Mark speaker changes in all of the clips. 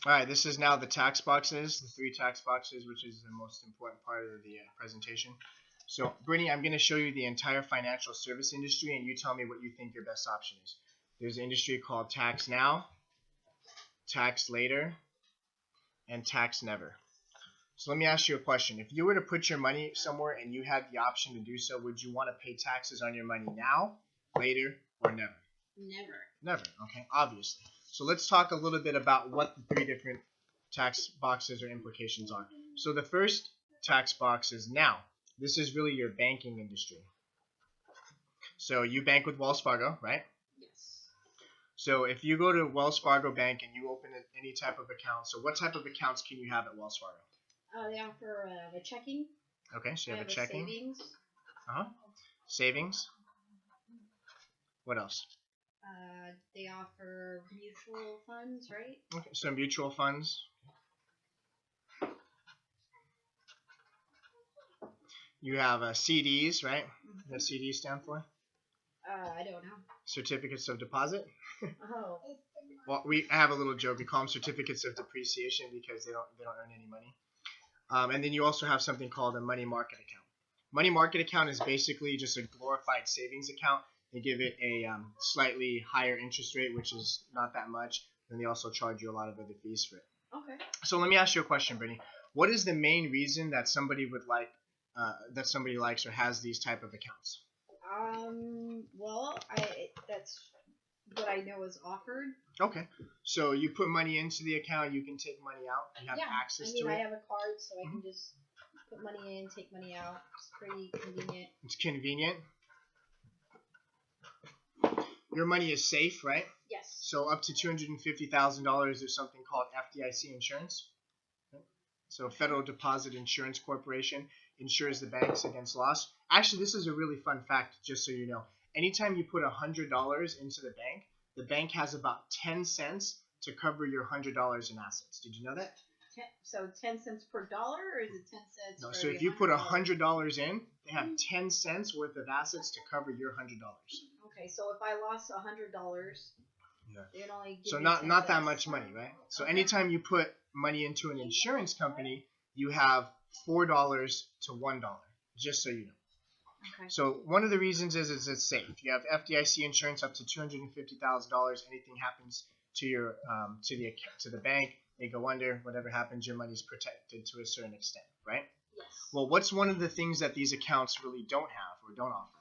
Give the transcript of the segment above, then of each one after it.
Speaker 1: All right, this is now the tax boxes, the 3 tax boxes, which is the most important part of the presentation. So, Brittany, I'm going to show you the entire financial service industry, and you tell me what you think your best option is. There's an industry called tax now, tax later, and tax never. So let me ask you a question. If you were to put your money somewhere and you had the option to do so, would you want to pay taxes on your money now, later, or never?
Speaker 2: Never.
Speaker 1: Never, okay, obviously. So let's talk a little bit about what the 3 different tax boxes or implications are. So the first tax box is now. This is really your banking industry. So you bank with Wells Fargo, right?
Speaker 2: Yes.
Speaker 1: So if you go to Wells Fargo Bank and you open any type of account, so what type of accounts can you have at Wells Fargo?
Speaker 2: They offer a checking.
Speaker 1: Okay, so you have a
Speaker 2: a
Speaker 1: checking.
Speaker 2: Savings.
Speaker 1: Savings. What else?
Speaker 2: They offer mutual funds, right?
Speaker 1: Okay, so mutual funds. You have CDs, right?
Speaker 2: Mm-hmm.
Speaker 1: What CDs stand for?
Speaker 2: I don't know.
Speaker 1: Certificates of deposit.
Speaker 2: Oh.
Speaker 1: Well, we have a little joke. We call them certificates of depreciation because they don't earn any money. And then you also have something called a money market account. Money market account is basically just a glorified savings account. They give it a slightly higher interest rate, which is not that much. And they also charge you a lot of other fees for it.
Speaker 2: Okay.
Speaker 1: So let me ask you a question, Brittany. What is the main reason that somebody would like, that somebody likes or has these type of accounts?
Speaker 2: Well, that's what I know is offered.
Speaker 1: Okay. So you put money into the account, you can take money out, you have access to it.
Speaker 2: I have a card, so I can just put money in, take money out. It's pretty convenient.
Speaker 1: It's convenient. Your money is safe, right?
Speaker 2: Yes.
Speaker 1: So up to $250,000, there's something called FDIC insurance. So Federal Deposit Insurance Corporation insures the banks against loss. Actually, this is a really fun fact, just so you know. Anytime you put $100 into the bank has about 10 cents to cover your $100 in assets. Did you know that?
Speaker 2: So 10 cents per dollar, or is it 10 cents?
Speaker 1: No.
Speaker 2: For
Speaker 1: So if you put $100 in, they have 10 cents worth of assets to cover your $100.
Speaker 2: Okay, so if I lost $100, they'd only give
Speaker 1: so
Speaker 2: me
Speaker 1: not
Speaker 2: 10
Speaker 1: that
Speaker 2: cents.
Speaker 1: much money, right? So
Speaker 2: okay.
Speaker 1: Anytime you put money into an insurance company, you have $4 to $1, just so you know.
Speaker 2: Okay.
Speaker 1: So one of the reasons is it's safe. You have FDIC insurance up to $250,000. Anything happens to your to the bank, they go under. Whatever happens, your money's protected to a certain extent, right?
Speaker 2: Yes.
Speaker 1: Well, what's one of the things that these accounts really don't have or don't offer?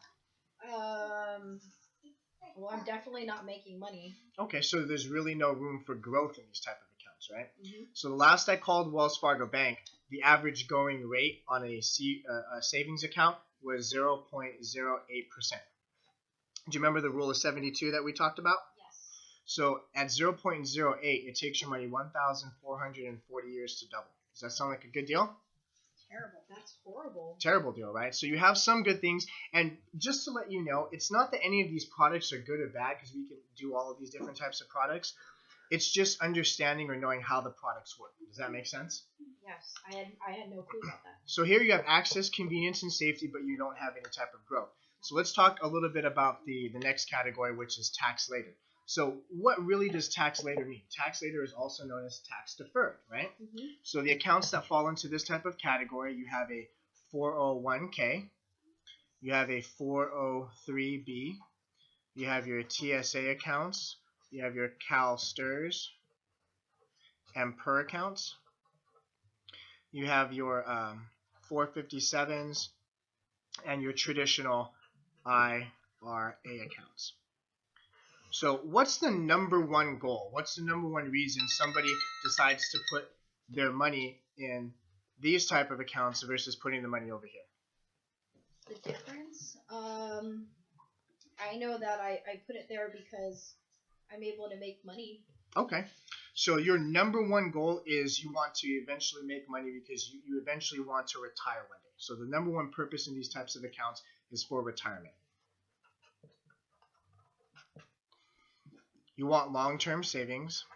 Speaker 2: Well, I'm definitely not making money.
Speaker 1: Okay, so there's really no room for growth in these type of accounts, right?
Speaker 2: Mm-hmm. So
Speaker 1: the last I called Wells Fargo Bank, the average going rate on a savings account was 0.08%. Do you remember the rule of 72 that we talked about?
Speaker 2: Yes.
Speaker 1: So at 0.08, it takes your money 1,440 years to double. Does that sound like a good deal?
Speaker 2: Terrible. That's horrible.
Speaker 1: Terrible deal, right? So you have some good things. And just to let you know, it's not that any of these products are good or bad, because we can do all of these different types of products. It's just understanding or knowing how the products work. Does that make sense?
Speaker 2: Yes. I had no clue about that.
Speaker 1: So here you have access, convenience, and safety, but you don't have any type of growth. So let's talk a little bit about the next category, which is tax later. So what really does tax later mean? Tax later is also known as tax deferred, right?
Speaker 2: Mm-hmm.
Speaker 1: So the accounts that fall into this type of category, you have a 401k, you have a 403b, you have your TSA accounts, you have your CalSTRS and PER accounts, you have your 457s, and your traditional IRA accounts. So what's the number one goal? What's the number one reason somebody decides to put their money in these type of accounts versus putting the money over here?
Speaker 2: The difference? I know that I put it there because I'm able to make money.
Speaker 1: Okay. So your number one goal is you want to eventually make money because you eventually want to retire one day. So the number one purpose in these types of accounts is for retirement. You want long-term savings.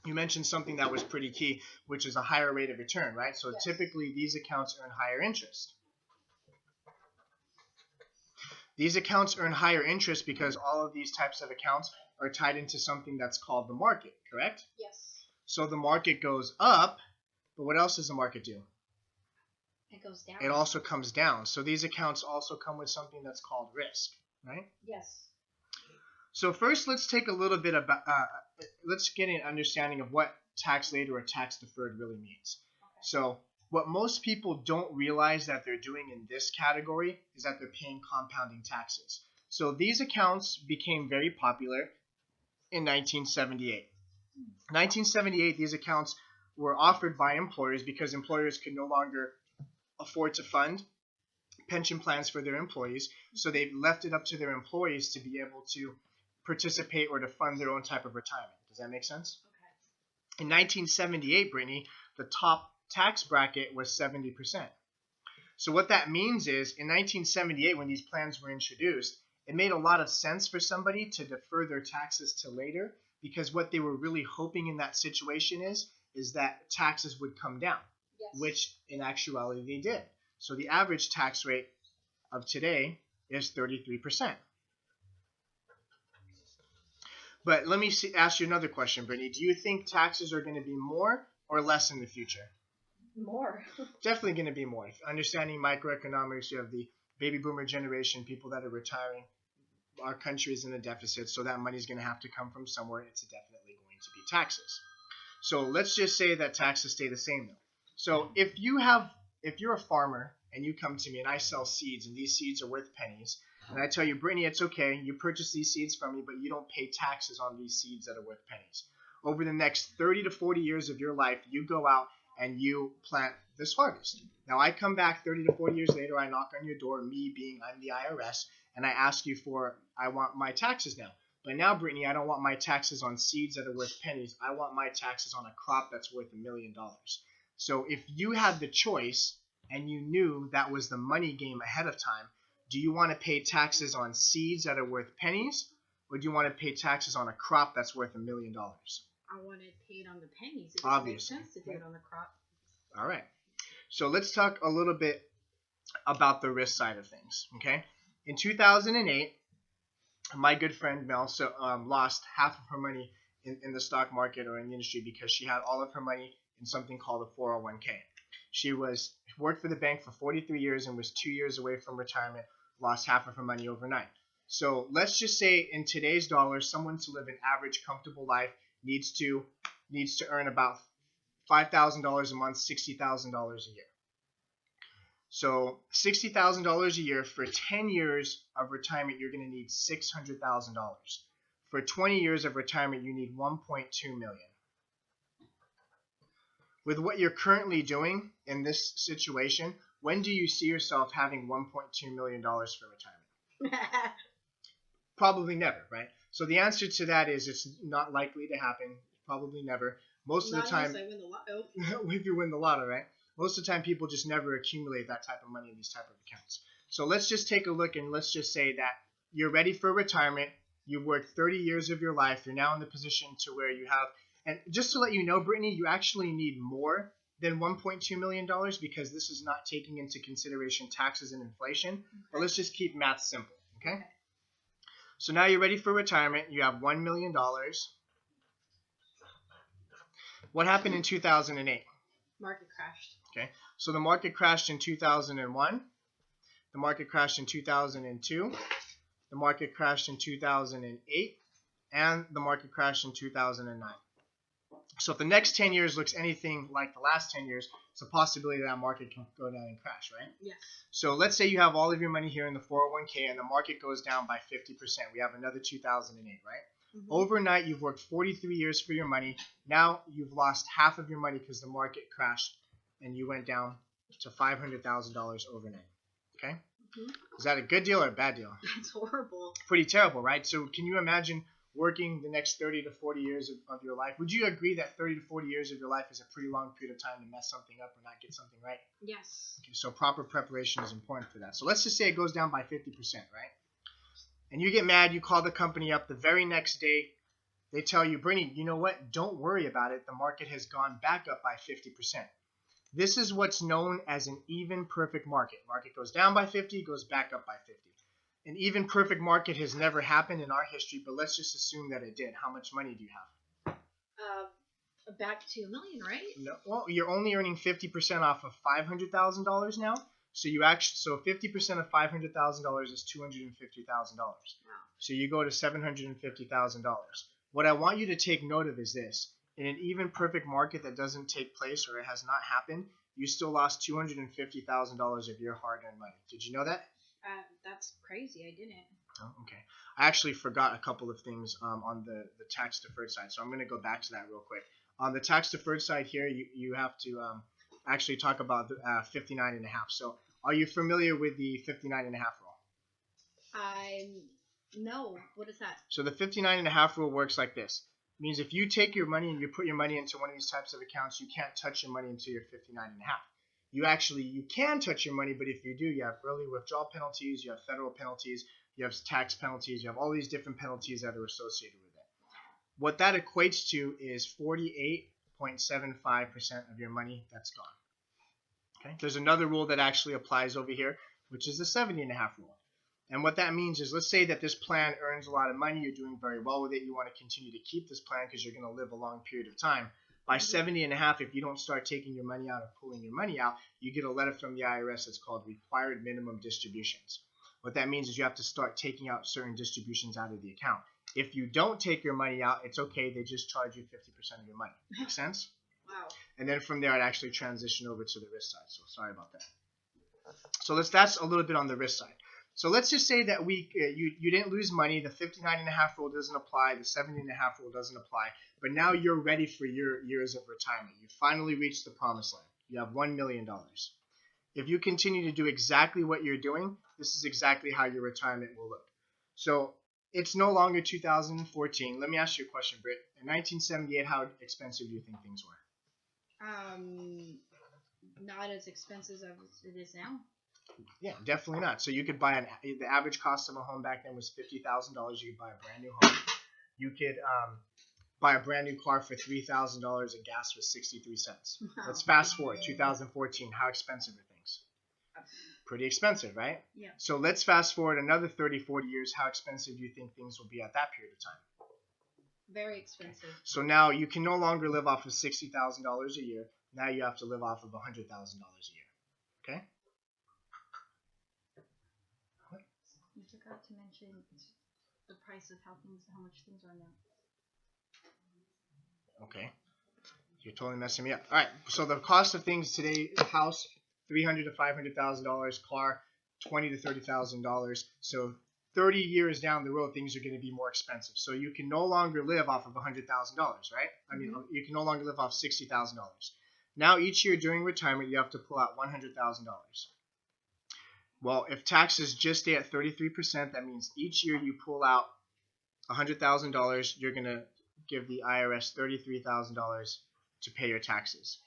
Speaker 1: You mentioned something that was pretty key, which is a higher rate of return, right? So
Speaker 2: yes.
Speaker 1: Typically these accounts earn higher interest. These accounts earn higher interest because all of these types of accounts are tied into something that's called the market, correct?
Speaker 2: Yes.
Speaker 1: So the market goes up, but what else does the market do?
Speaker 2: It goes down.
Speaker 1: It also comes down. So these accounts also come with something that's called risk, right?
Speaker 2: Yes.
Speaker 1: So first, let's take a little bit about, let's get an understanding of what tax later or tax deferred really means.
Speaker 2: Okay.
Speaker 1: So what most people don't realize that they're doing in this category is that they're paying compounding taxes. So these accounts became very popular in 1978. 1978, these accounts were offered by employers because employers could no longer afford to fund pension plans for their employees, so they left it up to their employees to be able to participate or to fund their own type of retirement. Does that make sense?
Speaker 2: Okay.
Speaker 1: In 1978, Brittany, the top tax bracket was 70%. So what that means is, in 1978, when these plans were introduced, it made a lot of sense for somebody to defer their taxes to later, because what they were really hoping in that situation is that taxes would come down,
Speaker 2: Yes.
Speaker 1: which in actuality they did. So the average tax rate of today is 33%. But let me ask you another question, Brittany. Do you think taxes are going to be more or less in the future?
Speaker 2: More.
Speaker 1: Definitely going to be more. Understanding microeconomics, you have the baby boomer generation, people that are retiring. Our country is in a deficit, so that money is going to have to come from somewhere. It's definitely going to be taxes. So let's just say that taxes stay the same, though. So if you're a farmer and you come to me and I sell seeds, and these seeds are worth pennies, and I tell you, Brittany, it's okay, you purchase these seeds from me, but you don't pay taxes on these seeds that are worth pennies. Over the next 30 to 40 years of your life, you go out and you plant this harvest. Now I come back 30 to 40 years later, I knock on your door, me being I'm the IRS, and I ask you I want my taxes now. But now, Brittany, I don't want my taxes on seeds that are worth pennies. I want my taxes on a crop that's worth $1 million. So if you had the choice and you knew that was the money game ahead of time, do you want to pay taxes on seeds that are worth pennies, or do you want to pay taxes on a crop that's worth $1 million?
Speaker 3: I want it paid on the pennies. It
Speaker 1: Obviously.
Speaker 3: makes sense to do it on the crop.
Speaker 1: All right. So let's talk a little bit about the risk side of things. Okay. In 2008, my good friend Mel lost half of her money in the stock market or in the industry because she had all of her money in something called a 401k. She worked for the bank for 43 years and was 2 years away from retirement, lost half of her money overnight. So let's just say in today's dollars, someone to live an average, comfortable life needs to earn about $5,000 a month, $60,000 a year. So $60,000 a year for 10 years of retirement, you're going to need $600,000. For 20 years of retirement, you need $1.2 million. With what you're currently doing in this situation, when do you see yourself having $1.2 million for retirement? Probably never, right? So the answer to that is it's not likely to happen. Probably never. Most of the time,
Speaker 3: unless I win the lotto.
Speaker 1: if you win the lotto, right? Most of the time, people just never accumulate that type of money in these type of accounts. So let's just take a look and let's just say that you're ready for retirement. You've worked 30 years of your life. You're now in the position to where you have, and just to let you know, Brittany, you actually need more than $1.2 million because this is not taking into consideration taxes and inflation. Okay. But let's just keep math simple, okay? So now you're ready for retirement. You have $1 million. What happened in 2008?
Speaker 3: Market crashed.
Speaker 1: Okay, so the market crashed in 2001. The market crashed in 2002. The market crashed in 2008. And the market crashed in 2009. So if the next 10 years looks anything like the last 10 years, it's a possibility that market can go down and crash, right?
Speaker 3: Yes.
Speaker 1: So let's say you have all of your money here in the 401k and the market goes down by 50%. We have another 2008, right? Mm-hmm. Overnight, you've worked 43 years for your money. Now you've lost half of your money because the market crashed and you went down to $500,000 overnight. Okay? Mm-hmm. Is that a good deal or a bad deal?
Speaker 3: That's horrible.
Speaker 1: Pretty terrible, right? So can you imagine working the next 30 to 40 years of your life? Would you agree that 30 to 40 years of your life is a pretty long period of time to mess something up or not get something right?
Speaker 3: Yes.
Speaker 1: Okay, so proper preparation is important for that. So let's just say it goes down by 50%, right? And you get mad, you call the company up the very next day, they tell you, Brittany, you know what? Don't worry about it. The market has gone back up by 50%. This is what's known as an even perfect market. Market goes down by 50, goes back up by 50. An even perfect market has never happened in our history, but let's just assume that it did. How much money do you have?
Speaker 3: Back to $1 million, right?
Speaker 1: No, well, you're only earning 50% off of $500,000 now. So you actually, so 50% of $500,000 is $250,000.
Speaker 3: Wow.
Speaker 1: So you go to $750,000. What I want you to take note of is this: in an even perfect market that doesn't take place or it has not happened, you still lost $250,000 of your hard-earned money. Did you know that?
Speaker 3: That's crazy. I didn't.
Speaker 1: Oh, okay. I actually forgot a couple of things on the tax deferred side, so I'm going to go back to that real quick. On the tax deferred side here, you have to actually talk about 59.5. So are you familiar with the 59.5 rule?
Speaker 3: No. What is that?
Speaker 1: So the 59.5 rule works like this. It means if you take your money and you put your money into one of these types of accounts, you can't touch your money until you're 59.5. You can touch your money, but if you do, you have early withdrawal penalties, you have federal penalties, you have tax penalties, you have all these different penalties that are associated with it. What that equates to is 48.75% of your money that's gone. Okay. There's another rule that actually applies over here, which is the 70.5 rule. And what that means is, let's say that this plan earns a lot of money, you're doing very well with it, you want to continue to keep this plan because you're going to live a long period of time. By 70.5, if you don't start taking your money out or pulling your money out, you get a letter from the IRS that's called required minimum distributions. What that means is you have to start taking out certain distributions out of the account. If you don't take your money out, it's okay. They just charge you 50% of your money. Make sense?
Speaker 3: Wow.
Speaker 1: And then from there, I'd actually transition over to the risk side. So sorry about that. So that's a little bit on the risk side. So let's just say that you didn't lose money. The 59.5 rule doesn't apply. The 70.5 rule doesn't apply. But now you're ready for your years of retirement. You finally reached the promised land. You have $1 million. If you continue to do exactly what you're doing, this is exactly how your retirement will look. So it's no longer 2014. Let me ask you a question, Britt. In 1978, how expensive do you think things were?
Speaker 3: Not as expensive as it is now.
Speaker 1: Yeah, definitely not. So you could buy the average cost of a home back then was $50,000. You could buy a brand new home. You could buy a brand new car for $3,000 and gas was 63 cents.
Speaker 3: Wow.
Speaker 1: Let's fast forward, 2014. How expensive are things? Pretty expensive, right?
Speaker 3: Yeah.
Speaker 1: So let's fast forward another 30, 40 years. How expensive do you think things will be at that period of time?
Speaker 3: Very expensive.
Speaker 1: So now you can no longer live off of $60,000 a year. Now you have to live off of $100,000 a year. Okay?
Speaker 3: You forgot to mention the price of how much things are now.
Speaker 1: Okay. You're totally messing me up. All right. So the cost of things today: house, $300,000 to $500,000; car, $20,000 to $30,000. So 30 years down the road, things are going to be more expensive. So you can no longer live off of $100,000, right? I mean, you can no longer live off $60,000. Now, each year during retirement, you have to pull out $100,000. Well, if taxes just stay at 33%, that means each year you pull out $100,000, you're going to give the IRS $33,000 to pay your taxes,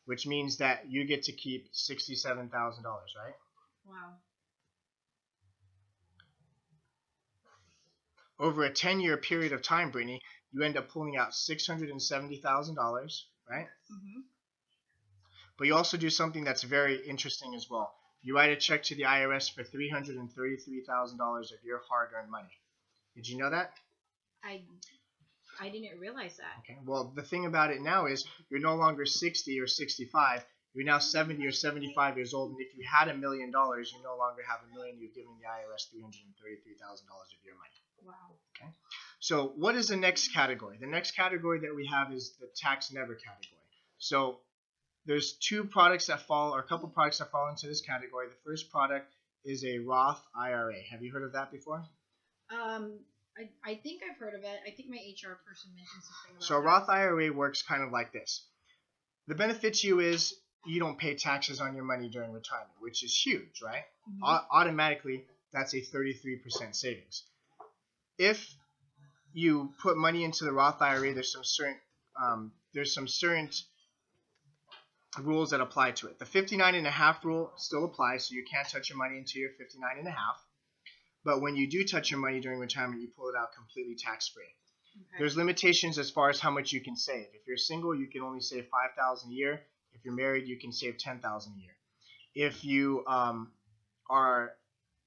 Speaker 1: which means that you get to keep $67,000, right?
Speaker 3: Wow.
Speaker 1: Over a 10-year period of time, Brittany, you end up pulling out $670,000, right?
Speaker 3: Mm-hmm.
Speaker 1: But you also do something that's very interesting as well. You write a check to the IRS for $333,000 of your hard-earned money. Did you know that?
Speaker 3: I didn't realize that.
Speaker 1: Okay. Well, the thing about it now is you're no longer 60 or 65. You're now 70 or 75 years old, and if you had $1 million, you no longer have $1 million. You're giving the IRS $333,000 of your money.
Speaker 3: Wow.
Speaker 1: Okay. So what is the next category? The next category that we have is the tax never category. So there's two products that fall, or a couple products that fall into this category. The first product is a Roth IRA. Have you heard of that before?
Speaker 3: I think I've heard of it. I think my HR person mentioned something about
Speaker 1: So a
Speaker 3: that.
Speaker 1: Roth IRA works kind of like this. The benefit to you is you don't pay taxes on your money during retirement, which is huge, right?
Speaker 3: Mm-hmm.
Speaker 1: Automatically, that's a 33% savings. If you put money into the Roth IRA, there's some certain rules that apply to it. The 59.5 rule still applies, so you can't touch your money until you're 59.5. But when you do touch your money during retirement, you pull it out completely tax-free.
Speaker 3: Okay.
Speaker 1: There's limitations as far as how much you can save. If you're single, you can only save $5,000 a year. If you're married, you can save $10,000 a year. If you are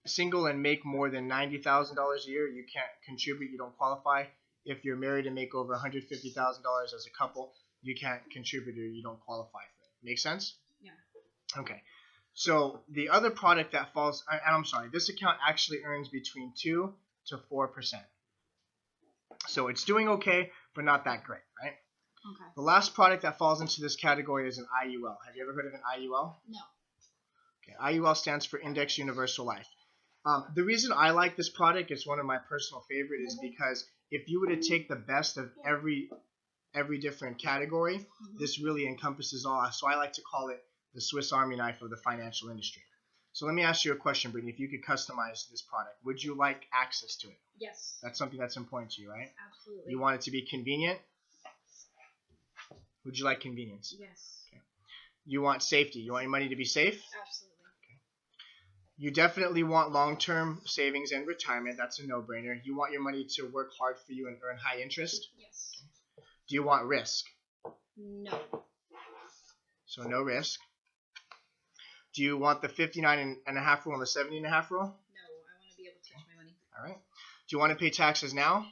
Speaker 1: single and make more than $90,000 a year, you can't contribute, you don't qualify. If you're married and make over $150,000 as a couple, you can't contribute or you don't qualify for it. Make sense?
Speaker 3: Yeah.
Speaker 1: Okay. So the other product that falls, and I'm sorry, this account actually earns between 2 to 4%. So it's doing okay, but not that great, right?
Speaker 3: Okay.
Speaker 1: The last product that falls into this category is an IUL. Have you ever heard of an IUL?
Speaker 2: No.
Speaker 1: Okay. IUL stands for Index Universal Life. The reason I like this product, it's one of my personal favorite, is because if you were to take the best of every different category, this really encompasses all. So I like to call it the Swiss Army knife of the financial industry. So let me ask you a question, Brittany. If you could customize this product, would you like access to it?
Speaker 2: Yes.
Speaker 1: That's something that's important to you, right?
Speaker 2: Absolutely.
Speaker 1: You want it to be convenient? Would you like convenience?
Speaker 2: Yes.
Speaker 1: Okay. You want safety? You want your money to be safe?
Speaker 2: Absolutely.
Speaker 1: You definitely want long-term savings and retirement. That's a no-brainer. You want your money to work hard for you and earn high interest?
Speaker 2: Yes.
Speaker 1: Do you want risk?
Speaker 2: No.
Speaker 1: So no risk. Do you want the 59.5 rule and the 70.5 rule?
Speaker 2: No, I want to be able to touch my money.
Speaker 1: All right. Do you want to pay taxes now?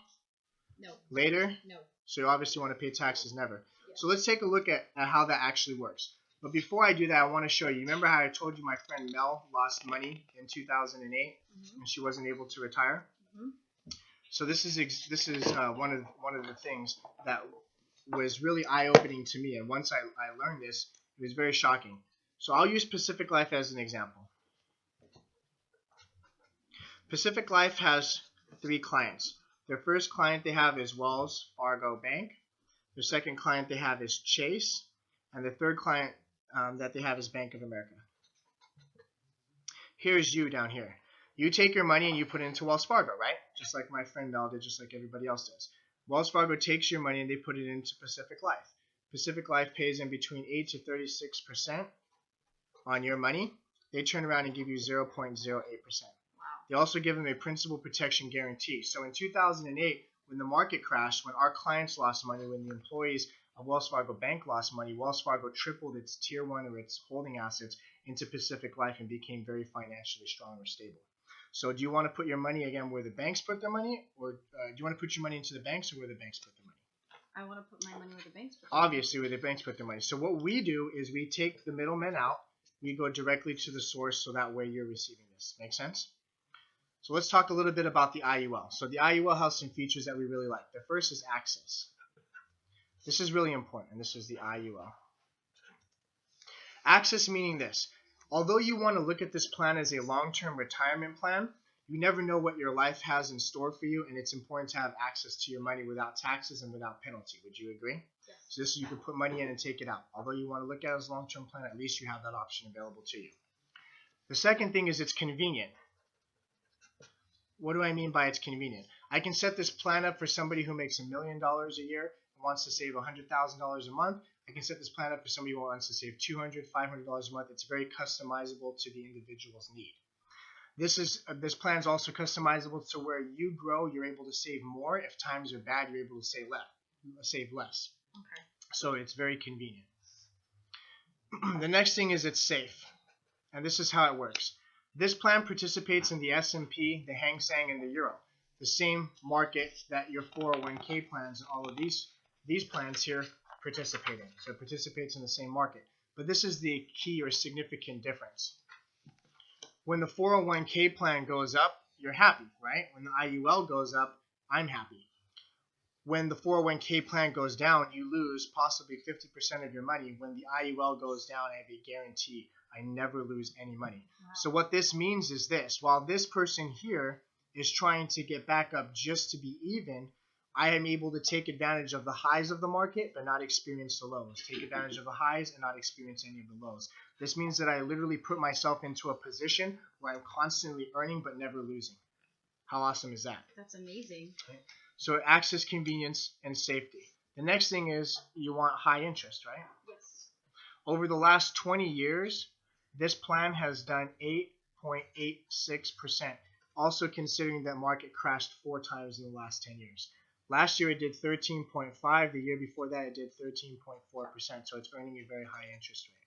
Speaker 2: No.
Speaker 1: Later?
Speaker 2: No.
Speaker 1: So you obviously want to pay taxes never.
Speaker 2: Yes.
Speaker 1: So let's take a look at how that actually works. But before I do that, I want to show you. Remember how I told you my friend Mel lost money in 2008 and she wasn't able to retire? So this is one of the things that was really eye-opening to me. And once I learned this, it was very shocking. So I'll use Pacific Life as an example. Pacific Life has 3 clients. Their first client they have is Wells Fargo Bank. Their second client they have is Chase. And the third client that they have is Bank of America. Here's you down here. You take your money and you put it into Wells Fargo, right? Just like my friend Mel did, just like everybody else does. Wells Fargo takes your money and they put it into Pacific Life. Pacific Life pays in between 8 to 36% on your money. They turn around and give you 0.08%.
Speaker 3: Wow.
Speaker 1: They also give them a principal protection guarantee. So in 2008, when the market crashed, when our clients lost money, when the employees of Wells Fargo Bank lost money, Wells Fargo tripled its Tier 1 or its holding assets into Pacific Life and became very financially strong or stable. So do you want to put your money again where the banks put their money, or do you want to put your money into the banks or where the banks put their money?
Speaker 3: I want to put my money where the banks put their money.
Speaker 1: Obviously where the banks put their money. So what we do is we take the middlemen out, we go directly to the source so that way you're receiving this. Make sense? So let's talk a little bit about the IUL. So the IUL has some features that we really like. The first is access. This is really important, and this is the IUL. Access meaning this. Although you want to look at this plan as a long-term retirement plan, you never know what your life has in store for you, and it's important to have access to your money without taxes and without penalty. Would you agree?
Speaker 2: Yes.
Speaker 1: So this you can put money in and take it out. Although you want to look at it as a long-term plan, at least you have that option available to you. The second thing is it's convenient. What do I mean by it's convenient? I can set this plan up for somebody who makes $1 million a year and wants to save $100,000 a month. I can set this plan up for somebody who wants to save $200, $500 a month. It's very customizable to the individual's need. This plan is also customizable to where you grow, you're able to save more. If times are bad, you're able to save less.
Speaker 3: Okay.
Speaker 1: So it's very convenient. The next thing is it's safe. And this is how it works. This plan participates in the S&P, the Hang Seng, and the Euro. The same market that your 401k plans and all of these plans here participate in. So it participates in the same market. But this is the key or significant difference. When the 401k plan goes up, you're happy, right? When the IUL goes up, I'm happy. When the 401k plan goes down, you lose possibly 50% of your money. When the IUL goes down, I have a guarantee I never lose any money.
Speaker 3: Wow.
Speaker 1: So what this means is this. While this person here is trying to get back up just to be even, I am able to take advantage of the highs of the market but not experience the lows. Take advantage of the highs and not experience any of the lows. This means that I literally put myself into a position where I'm constantly earning but never losing. How awesome is that?
Speaker 3: That's amazing.
Speaker 1: So access, convenience, and safety. The next thing is you want high interest, right?
Speaker 3: Yes.
Speaker 1: Over the last 20 years, this plan has done 8.86%, also considering that market crashed 4 times in the last 10 years. Last year it did 13.5%. The year before that it did 13.4%, so it's earning a very high interest rate.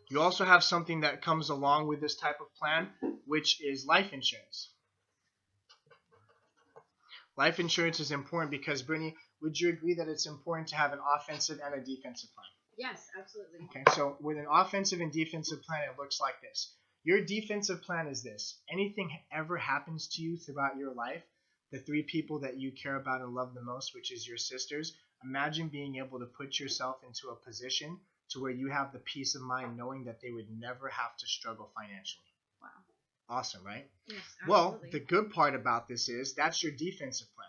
Speaker 1: You also have something that comes along with this type of plan, which is life insurance. Life insurance is important because, Brittany, would you agree that it's important to have an offensive and a defensive plan?
Speaker 3: Yes, absolutely.
Speaker 1: Okay, so with an offensive and defensive plan, it looks like this. Your defensive plan is this. Anything ever happens to you throughout your life, the three people that you care about and love the most, which is your sisters, imagine being able to put yourself into a position to where you have the peace of mind knowing that they would never have to struggle financially.
Speaker 3: Wow.
Speaker 1: Awesome, right?
Speaker 3: Yes,
Speaker 1: Well,
Speaker 3: absolutely.
Speaker 1: the good part about this is that's your defensive plan.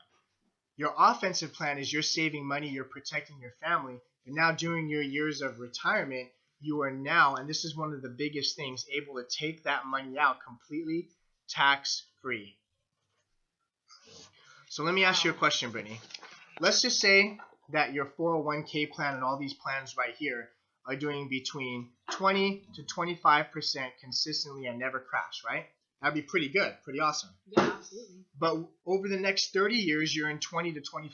Speaker 1: Your offensive plan is you're saving money, you're protecting your family, and now during your years of retirement, you are now, and this is one of the biggest things, able to take that money out completely tax-free. So let me ask you a question, Brittany. Let's just say that your 401k plan and all these plans right here are doing between 20 to 25% consistently and never crash, right? That'd be pretty good, pretty awesome.
Speaker 3: Yeah, absolutely.
Speaker 1: But over the next 30 years, you're in 20 to 25%.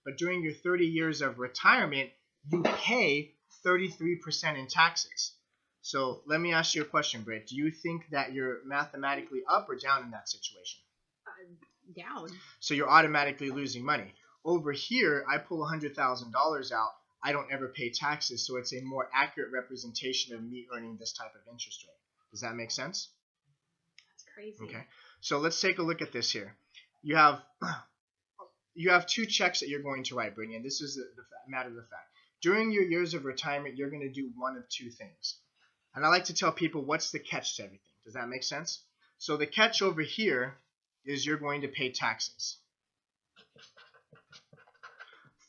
Speaker 1: But during your 30 years of retirement, you pay 33% in taxes. So let me ask you a question, Britt. Do you think that you're mathematically up or down in that situation?
Speaker 3: Down.
Speaker 1: So you're automatically losing money. Over here, I pull $100,000 out. I don't ever pay taxes, so it's a more accurate representation of me earning this type of interest rate. Does that make sense?
Speaker 3: That's crazy.
Speaker 1: Okay. So let's take a look at this here. You have two checks that you're going to write, Brittany, and this is the matter of the fact. During your years of retirement, you're going to do one of two things. And I like to tell people what's the catch to everything. Does that make sense? So the catch over here is you're going to pay taxes.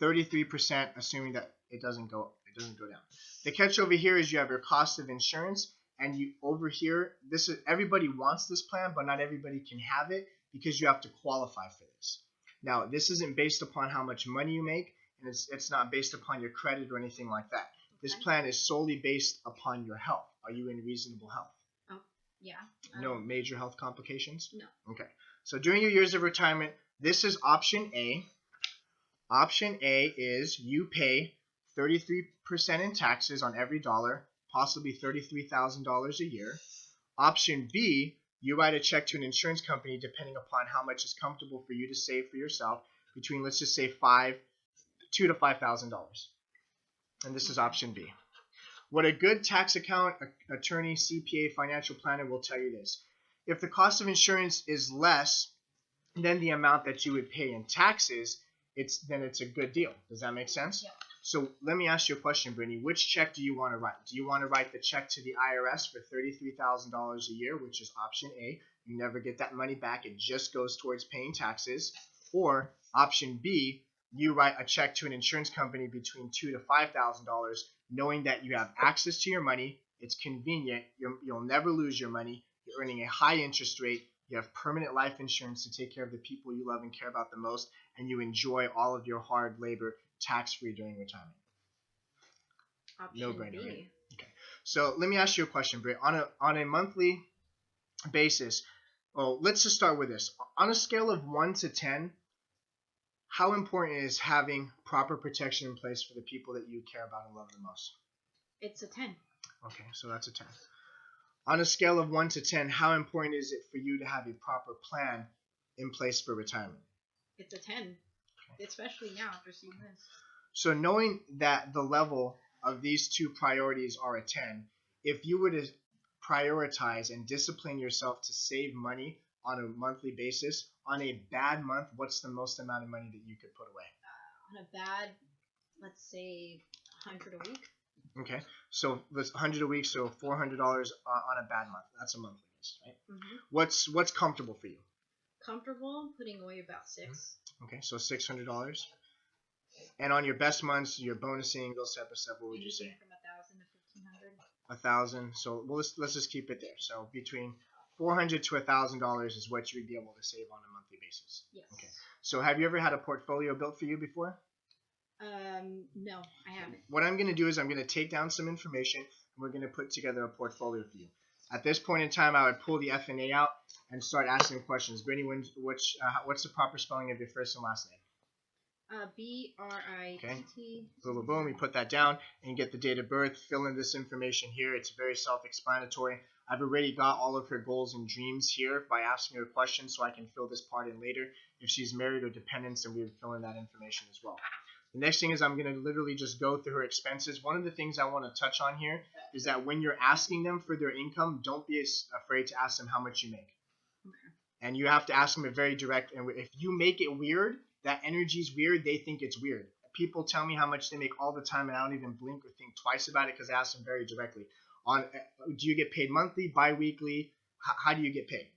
Speaker 1: 33%, assuming that it doesn't go down. The catch over here is you have your cost of insurance, and you over here, this is everybody wants this plan, but not everybody can have it because you have to qualify for this. Now, this isn't based upon how much money you make, and it's not based upon your credit or anything like that. This plan is solely based upon your health. Are you in reasonable health?
Speaker 3: Oh, yeah.
Speaker 1: No major health complications?
Speaker 3: No.
Speaker 1: Okay. So during your years of retirement, this is option A. Option A is you pay 33% in taxes on every dollar, possibly $33,000 a year. Option B, you write a check to an insurance company depending upon how much is comfortable for you to save for yourself, between, let's just say, $2,000 to $5,000. And this is option B. What a good tax accountant, attorney, CPA, financial planner will tell you this. If the cost of insurance is less than the amount that you would pay in taxes, then it's a good deal. Does that make sense?
Speaker 3: Yeah.
Speaker 1: So let me ask you a question, Brittany. Which check do you want to write? Do you want to write the check to the IRS for $33,000 a year, which is option A? You never get that money back. It just goes towards paying taxes. Or option B, you write a check to an insurance company between $2,000 to $5,000, knowing that you have access to your money. It's convenient. You'll never lose your money. You're earning a high interest rate. You have permanent life insurance to take care of the people you love and care about the most, and you enjoy all of your hard labor tax-free during retirement. No brainer, right? Okay. So let me ask you a question, Britt. On a monthly basis, let's just start with this. On a scale of 1 to 10, how important is having proper protection in place for the people that you care about and love the most?
Speaker 3: It's a 10.
Speaker 1: Okay, so that's a 10. On a scale of 1 to 10, how important is it for you to have a proper plan in place for retirement?
Speaker 3: It's a 10, okay. Especially now after seeing this.
Speaker 1: So knowing that the level of these two priorities are a 10, if you were to prioritize and discipline yourself to save money on a monthly basis, on a bad month, what's the most amount of money that you could put away?
Speaker 3: On a bad, let's say 100 a week.
Speaker 1: Okay, so that's 100 a week, so $400 on a bad month. That's a monthly basis, right?
Speaker 3: Mm-hmm.
Speaker 1: What's comfortable for you?
Speaker 3: Comfortable, putting away about $600.
Speaker 1: Okay, so $600. And on your best months, your bonusing, those type of stuff, what would you say?
Speaker 3: From $1,000 to $1,500.
Speaker 1: $1,000. So let's just keep it there. So between $400 to $1,000 is what you would be able to save on a monthly basis.
Speaker 3: Yes.
Speaker 1: Okay. So have you ever had a portfolio built for you before?
Speaker 3: No, I haven't.
Speaker 1: What I'm going to do is I'm going to take down some information, and we're going to put together a portfolio for you. At this point in time, I would pull the F&A out and start asking questions. Brittany, what's the proper spelling of your first and last name?
Speaker 3: BRITT.
Speaker 1: Boom, boom, we put that down and get the date of birth, fill in this information here. It's very self-explanatory. I've already got all of her goals and dreams here by asking her questions, so I can fill this part in later. If she's married or dependents, then we would fill in that information as well. The next thing is I'm going to literally just go through her expenses. One of the things I want to touch on here is that when you're asking them for their income, don't be afraid to ask them how much you make.
Speaker 3: Okay.
Speaker 1: And you have to ask them it very direct. And if you make it weird, that energy's weird, they think it's weird. People tell me how much they make all the time, and I don't even blink or think twice about it because I ask them very directly. Do you get paid monthly, bi-weekly? How do you get paid?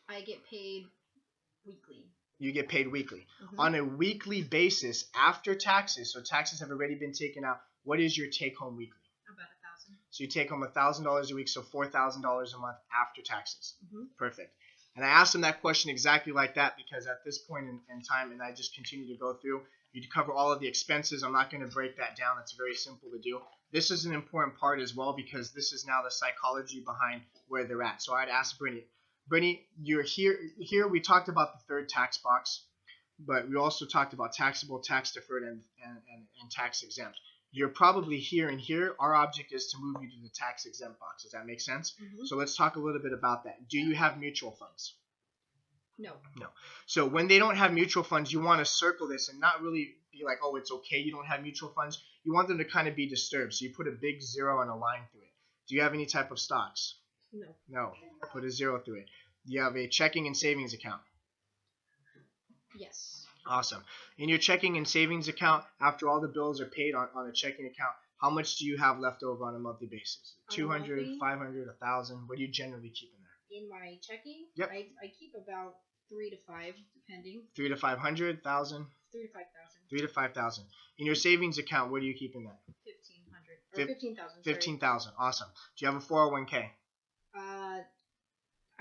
Speaker 3: I get paid weekly.
Speaker 1: You get paid weekly.
Speaker 3: Mm-hmm.
Speaker 1: On a weekly basis, after taxes, so taxes have already been taken out, what is your take-home weekly?
Speaker 3: About $1,000.
Speaker 1: So you take home $1,000 a week, so $4,000 a month after taxes.
Speaker 3: Mm-hmm.
Speaker 1: Perfect. And I asked them that question exactly like that because at this point in time, and I just continue to go through, you cover all of the expenses. I'm not going to break that down. It's very simple to do. This is an important part as well because this is now the psychology behind where they're at. So I'd ask Brittany. Brittany, you're here. Here we talked about the third tax box, but we also talked about taxable, tax deferred, and tax exempt. You're probably here and here. Our object is to move you to the tax exempt box. Does that make sense?
Speaker 3: Mm-hmm.
Speaker 1: So let's talk a little bit about that. Do you have mutual funds?
Speaker 3: No.
Speaker 1: No. So when they don't have mutual funds, you want to circle this and not really be like, oh, it's okay you don't have mutual funds. You want them to kind of be disturbed. So you put a big 0 and a line through it. Do you have any type of stocks?
Speaker 3: No.
Speaker 1: No. Put a 0 through it. Do you have a checking and savings account?
Speaker 3: Yes.
Speaker 1: Awesome. In your checking and savings account, after all the bills are paid on a checking account, how much do you have left over on a monthly basis? 200, 500, 1,000? What do you generally keep in there?
Speaker 3: In my checking,
Speaker 1: Yep.
Speaker 3: I keep about 3 to 5, depending.
Speaker 1: 3 to 500, 1,000?
Speaker 3: 3 to 5,000.
Speaker 1: 3 to 5,000. In your savings account, what do you keep in there?
Speaker 3: 1,500 or 15,000.
Speaker 1: 15,000. Awesome. Do you have a 401k?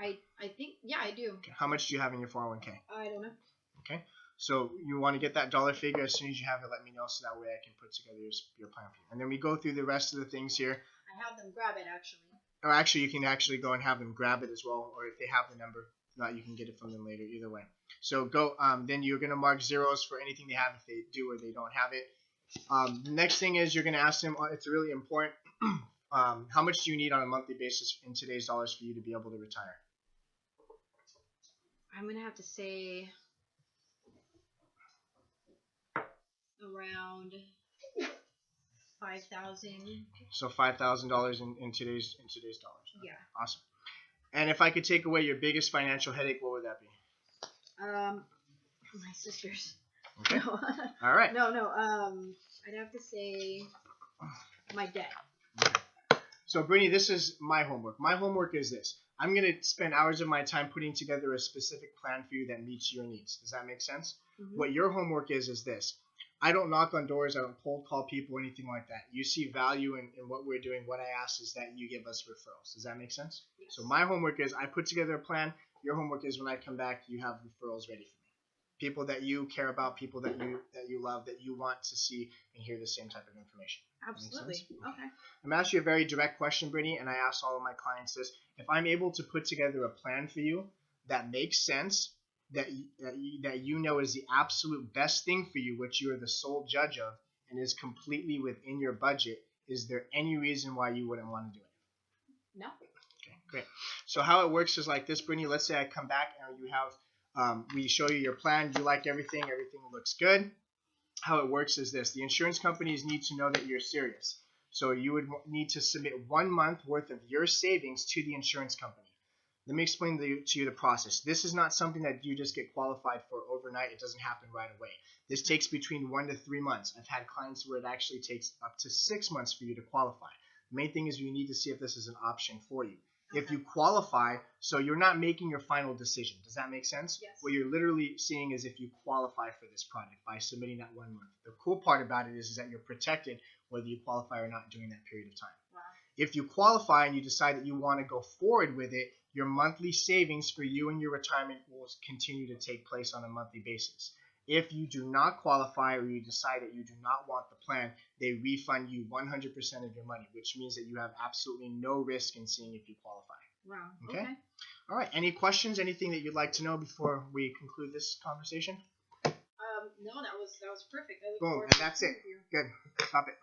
Speaker 3: I think I do.
Speaker 1: Okay. How much do you have in your 401k?
Speaker 3: I don't know.
Speaker 1: Okay. So you want to get that dollar figure as soon as you have it. Let me know so that way I can put together your plan for you. And then we go through the rest of the things here.
Speaker 3: I have them grab it actually.
Speaker 1: Or actually, you can actually go and have them grab it as well, or if they have the number, if not, you can get it from them later. Either way. So go. Then you're gonna mark zeros for anything they have if they do or they don't have it. The next thing is you're gonna ask them. It's really important. How much do you need on a monthly basis in today's dollars for you to be able to retire?
Speaker 3: I'm gonna have to say around 5,000.
Speaker 1: So $5,000 in today's dollars.
Speaker 3: Yeah.
Speaker 1: Awesome. And if I could take away your biggest financial headache, what would that be?
Speaker 3: My sister's.
Speaker 1: Okay.
Speaker 3: No.
Speaker 1: All right.
Speaker 3: No. I'd have to say my debt.
Speaker 1: So, Brittany, this is my homework. My homework is this. I'm going to spend hours of my time putting together a specific plan for you that meets your needs. Does that make sense?
Speaker 3: Mm-hmm.
Speaker 1: What your homework is this. I don't knock on doors. I don't cold call people or anything like that. You see value in what we're doing. What I ask is that you give us referrals. Does that make sense?
Speaker 3: Yes.
Speaker 1: So my homework is I put together a plan. Your homework is when I come back, you have referrals ready for me. People that you care about, people that you love, that you want to see and hear the same type of information.
Speaker 3: Absolutely. Okay.
Speaker 1: I'm asking you a very direct question, Brittany, and I ask all of my clients this. If I'm able to put together a plan for you that makes sense, that you know is the absolute best thing for you, which you are the sole judge of, and is completely within your budget, is there any reason why you wouldn't want to do it?
Speaker 3: No.
Speaker 1: Okay, great. So how it works is like this, Brittany. Let's say I come back and you have we show you your plan. You like everything. Everything looks good. How it works is this. The insurance companies need to know that you're serious. So you would need to submit 1 month worth of your savings to the insurance company. Let me explain to you the process. This is not something that you just get qualified for overnight. It doesn't happen right away. This takes between 1 to 3 months. I've had clients where it actually takes up to 6 months for you to qualify. The main thing is you need to see if this is an option for you.
Speaker 3: Okay.
Speaker 1: If you qualify, so you're not making your final decision. Does that make sense?
Speaker 3: Yes.
Speaker 1: What you're literally seeing is if you qualify for this product by submitting that 1 month. The cool part about it is that you're protected whether you qualify or not during that period of time.
Speaker 3: Wow.
Speaker 1: If you qualify and you decide that you want to go forward with it, your monthly savings for you and your retirement will continue to take place on a monthly basis. If you do not qualify or you decide that you do not want the plan, they refund you 100% of your money, which means that you have absolutely no risk in seeing if you qualify.
Speaker 3: Wow.
Speaker 1: Okay.
Speaker 3: Okay.
Speaker 1: All right. Any questions? Anything that you'd like to know before we conclude this conversation?
Speaker 3: No, that was perfect. I look
Speaker 1: Boom,
Speaker 3: forward
Speaker 1: and
Speaker 3: to
Speaker 1: that's
Speaker 3: seeing
Speaker 1: it.
Speaker 3: you.
Speaker 1: Good. Stop it.